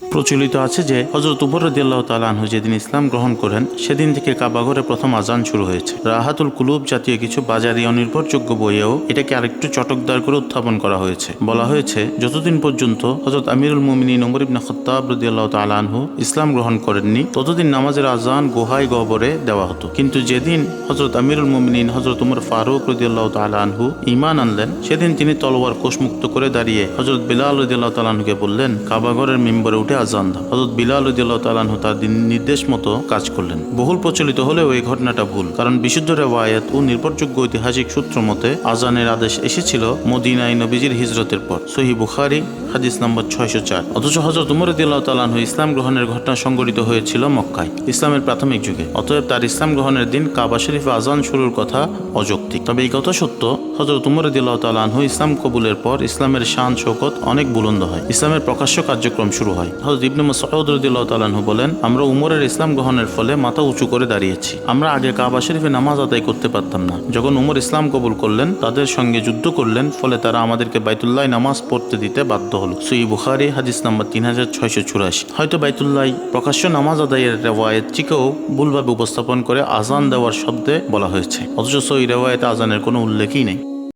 প্রচলিত আছে যে হযরত উমর রাদিয়াল্লাহু তাআলা আনহু যেদিন ইসলাম গ্রহণ করেন সেদিন থেকে কাবা ঘরে প্রথম আজান শুরু হয়েছে। রাহাতুল কুলুব জাতীয় কিছু বাজারি অনির্ভরযোগ্য বইয়েও এটাকে আরেকটু চটকদার করে উত্থাপন করা হয়েছে। বলা হয়েছে যতদিন পর্যন্ত হযরত আমিরুল মুমিনিন ওমর ইবনে খাত্তাব রাদিয়াল্লাহু তাআলা আনহু ইসলাম গ্রহণ করেননি ততদিন নামাজের আজান গুহায় গহ্বরে দেওয়া হতো। কিন্তু যেদিন হযরত আমিরুল মুমিনিন হযরত উমর ফারুক রাদিয়াল্লাহু তাআলা আনহু ঈমান আনলেন সেদিন তিনি তলোয়ার কোষমুক্ত করে দাঁড়িয়ে হযরত বিলাল রাদিয়াল্লাহু তাআলা আনহুকে বললেন, কাবা ঘরের মিম্বরে উঠে আজান দাও। হযরত বিলাল রাদিয়াল্লাহু তাআলা আনহু তার নির্দেশ মতো কাজ করলেন। বহুল প্রচলিত হলেও এই ঘটনাটা ভুল, কারণ বিশুদ্ধ রিওয়ায়াত ও নির্ভরযোগ্য ঐতিহাসিক সূত্র মতে আজানের আদেশ এসেছিল মদিনায় নবীজির হিজরতের পর। সহিহ বুখারী হাদিস নম্বর 604। অথচ হযরত উমর রাদিয়াল্লাহু তাআলা আনহু ইসলাম গ্রহণের ঘটনা সংঘটিত হয়েছিল মক্কায়, ইসলামের প্রাথমিক যুগে। অতএব তার ইসলাম গ্রহণের দিন কাবা শরীফে আজান শুরুর কথা অযৌক্তিক। তবে এই কথা সত্য, হযরত উমর রাদিয়াল্লাহু তাআলা আনহু ইসলাম কবুলের পর ইসলামের শান শৌকত অনেক বুলন্দ হয়, ইসলামের প্রকাশ্য কার্যক্রম শুরু হয়। হযরত ইবনে মাসউদ রাদিয়াল্লাহু তাআলা আনহু বলেন, আমরা উমরের ইসলাম গ্রহণের ফলে মাথা উঁচু করে দাঁড়িয়েছি। আমরা আগে কাবা শরীফে নামাজ আদায় করতে পারতাম না। যখন উমর ইসলাম কবুল করলেন তাদের সঙ্গে যুদ্ধ করলেন, ফলে তারা আমাদেরকে বাইতুল্লাহ নামাজ পড়তে দিতে বাধ্য হলো। সহিহ বুখারী হাদিস নম্বর 3684। হয়তো বাইতুল্লাহ প্রকাশ্য নামাজ আদায়ের রেওয়ায়েতটিকেও ভুলভাবে উপস্থাপন করে আজান দেওয়ার শব্দে বলা হয়েছে, অথচ সহিহ রেওয়ায়েতে আজানের কোনো উল্লেখই নেই।